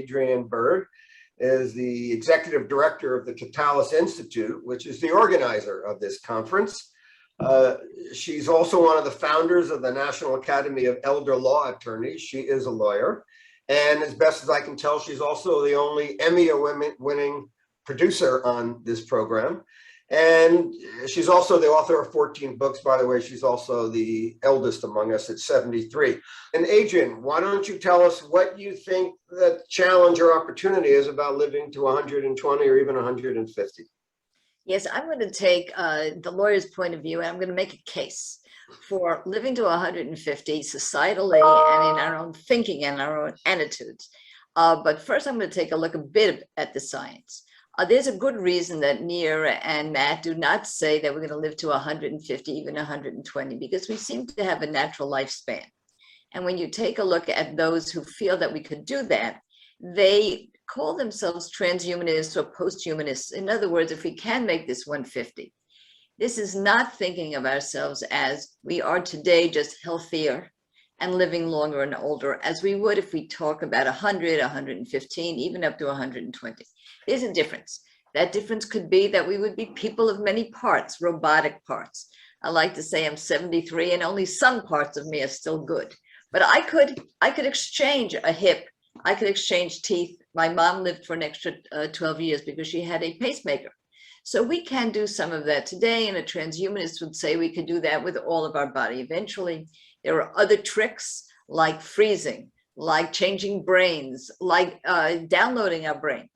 Adriane Berg, is the executive director of the Totalis Institute, which is the organizer of this conference. She's also one of the founders of the National Academy of Elder Law Attorneys. She is a lawyer. And as best as I can tell, she's also the only Emmy-winning producer on this program. And she's also the author of 14 books. By the way, she's also the eldest among us at 73. And Adriane, why don't you tell us what you think the challenge or opportunity is about living to 120 or even 150? Yes, I'm going to take the lawyer's point of view, and I'm going to make a case for living to 150 societally and in our own thinking and our own attitudes. But first, I'm going to take a look a bit at the science. There's a good reason that Nir and Matt do not say that we're going to live to 150, even 120, because we seem to have a natural lifespan. And when you take a look at those who feel that we could do that, they call themselves transhumanists or posthumanists. In other words, if we can make this 150, this is not thinking of ourselves as we are today, just healthier and living longer and older, as we would if we talk about 100, 115, even up to 120. There's a difference. That difference could be that we would be people of many parts, robotic parts. I like to say I'm 73 and only some parts of me are still good. But I could exchange a hip. I could exchange teeth. My mom lived for an extra 12 years because she had a pacemaker. So we can do some of that today, and a transhumanist would say we could do that with all of our body eventually. There are other tricks like freezing, like changing brains, like downloading our brain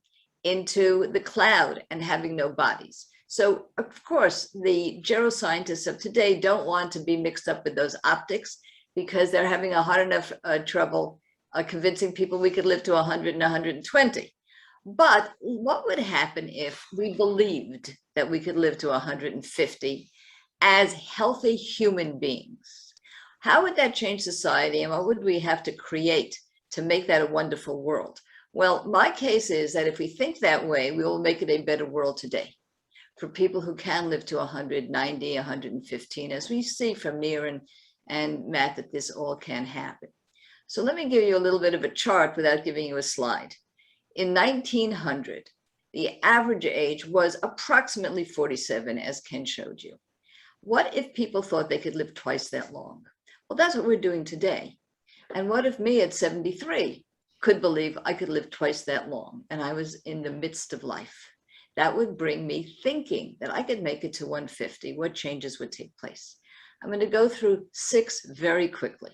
into the cloud and having no bodies. So of course, the geroscientists of today don't want to be mixed up with those optics because they're having a hard enough trouble convincing people we could live to 100 and 120. But what would happen if we believed that we could live to 150 as healthy human beings? How would that change society, and what would we have to create to make that a wonderful world? Well, my case is that if we think that way, we will make it a better world today for people who can live to 190, 115, as we see from Nir and Matt that this all can happen. So let me give you a little bit of a chart without giving you a slide. In 1900, the average age was approximately 47, as Ken showed you. What if people thought they could live twice that long? Well, that's what we're doing today. And what if me at 73 could believe I could live twice that long and I was in the midst of life? That would bring me thinking that I could make it to 150. What changes would take place? I'm going to go through 6 very quickly.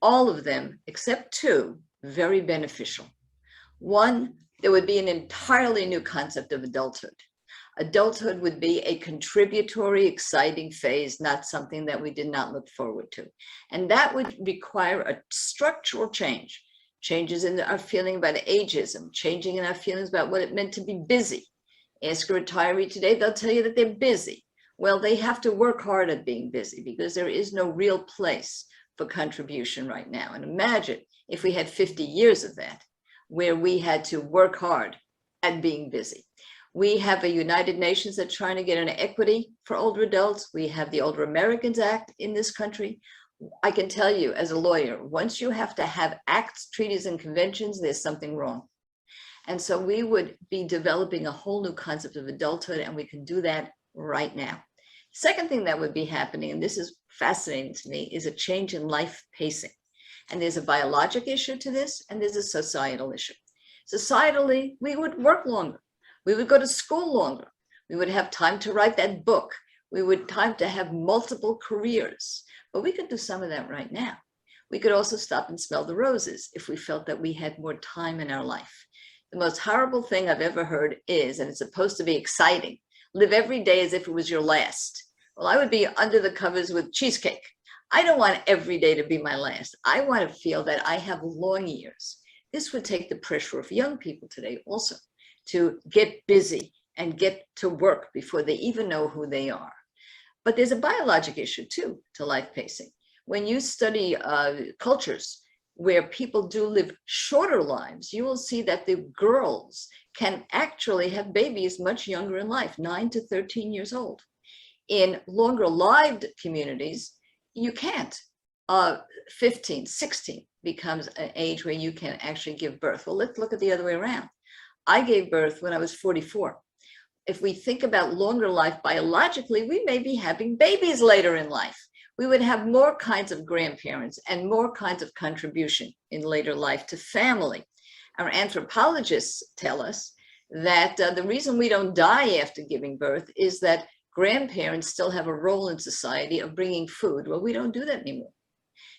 All of them, except 2, very beneficial. 1, there would be an entirely new concept of adulthood. Adulthood would be a contributory, exciting phase, not something that we did not look forward to. And that would require a structural change, changes in our feeling about ageism, changing in our feelings about what it meant to be busy. Ask a retiree today, they'll tell you that they're busy. Well, they have to work hard at being busy because there is no real place for contribution right now. And imagine if we had 50 years of that, where we had to work hard at being busy. We have a United Nations that's trying to get an equity for older adults. We have the Older Americans Act in this country. I can tell you as a lawyer, once you have to have acts, treaties, and conventions, there's something wrong. And so we would be developing a whole new concept of adulthood, and we can do that right now. Second thing that would be happening, and this is fascinating to me, is a change in life pacing. And there's a biologic issue to this, and there's a societal issue. Societally, we would work longer. We would go to school longer. We would have time to write that book. We would time to have multiple careers. But we could do some of that right now. We could also stop and smell the roses if we felt that we had more time in our life. The most horrible thing I've ever heard is, and it's supposed to be exciting, live every day as if it was your last. Well, I would be under the covers with cheesecake. I don't want every day to be my last. I want to feel that I have long years. This would take the pressure off young people today also to get busy and get to work before they even know who they are. But there's a biologic issue too to life pacing. When you study cultures where people do live shorter lives, you will see that the girls can actually have babies much younger in life, 9 to 13 years old. In longer lived communities, you can't. 15, 16 becomes an age where you can actually give birth. Well, let's look at the other way around. I gave birth when I was 44. If we think about longer life biologically, we may be having babies later in life. We would have more kinds of grandparents and more kinds of contribution in later life to family. Our anthropologists tell us that the reason we don't die after giving birth is that grandparents still have a role in society of bringing food. Well, we don't do that anymore.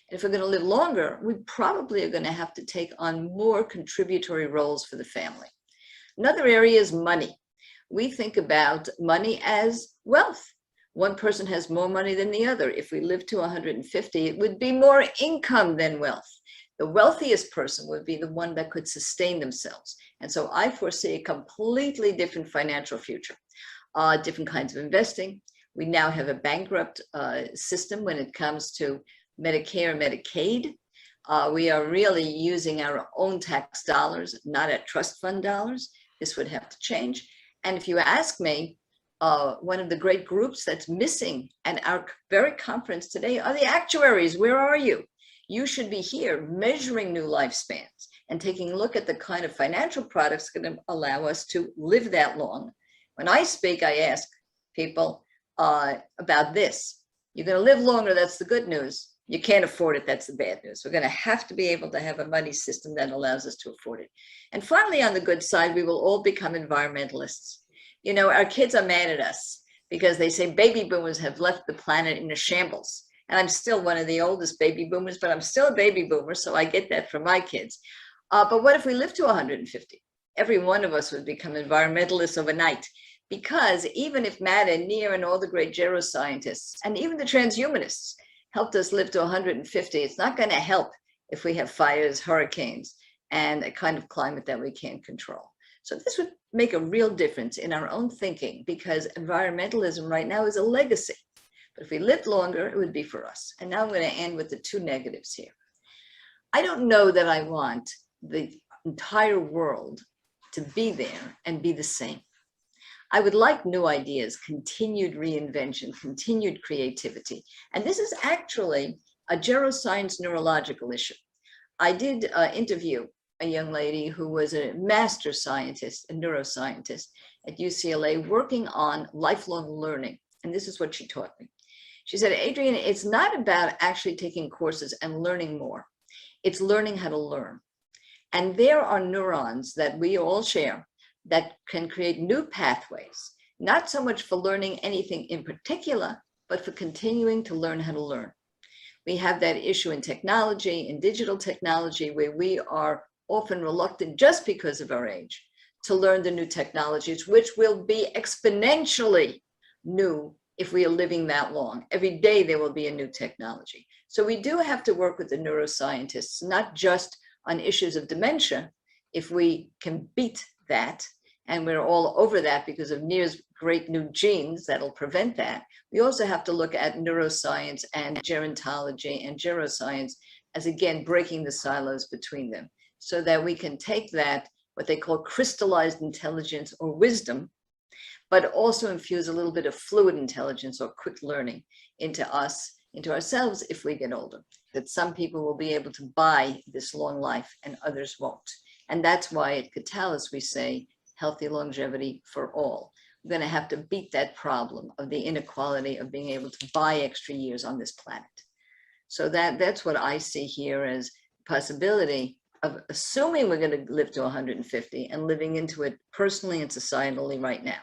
And if we're going to live longer, we probably are going to have to take on more contributory roles for the family. Another area is money. We think about money as wealth. One person has more money than the other. If we live to 150, it would be more income than wealth. The wealthiest person would be the one that could sustain themselves. And so I foresee a completely different financial future, different kinds of investing. We now have a bankrupt system when it comes to Medicare and Medicaid. We are really using our own tax dollars, not at trust fund dollars. This would have to change. And if you ask me, one of the great groups that's missing at our very conference today are the actuaries. Where are you? You should be here measuring new lifespans and taking a look at the kind of financial products going to allow us to live that long. When I speak, I ask people about this. You're going to live longer, that's the good news. You can't afford it, that's the bad news. We're going to have to be able to have a money system that allows us to afford it. And finally, on the good side, we will all become environmentalists. You know, our kids are mad at us because they say baby boomers have left the planet in a shambles. And I'm still one of the oldest baby boomers, but I'm still a baby boomer, so I get that from my kids. But what if we live to 150? Every one of us would become environmentalists overnight, because even if Matt and Near and all the great geroscientists and even the transhumanists helped us live to 150, it's not going to help if we have fires, hurricanes, and a kind of climate that we can't control. So this would make a real difference in our own thinking, because environmentalism right now is a legacy. But if we lived longer, it would be for us. And now I'm going to end with the two negatives here. I don't know that I want the entire world to be there and be the same. I would like new ideas, continued reinvention, continued creativity. And this is actually a geroscience neurological issue. I did interview a young lady who was a master scientist, a neuroscientist at UCLA, working on lifelong learning. And this is what she taught me. She said, Adriane, it's not about actually taking courses and learning more. It's learning how to learn. And there are neurons that we all share that can create new pathways, not so much for learning anything in particular, but for continuing to learn how to learn. We have that issue in technology, in digital technology, where we are often reluctant, just because of our age, to learn the new technologies, which will be exponentially new if we are living that long. Every day there will be a new technology. So we do have to work with the neuroscientists, not just on issues of dementia. If we can beat that, and we're all over that because of Near's great new genes that'll prevent that, we also have to look at neuroscience and gerontology and geroscience as, again, breaking the silos between them, so that we can take that, what they call crystallized intelligence or wisdom, but also infuse a little bit of fluid intelligence or quick learning into us, into ourselves if we get older. That some people will be able to buy this long life and others won't. And that's why at Catalyst we say healthy longevity for all. We're going to have to beat that problem of the inequality of being able to buy extra years on this planet. So that's what I see here as possibility of assuming we're going to live to 150 and living into it personally and societally right now.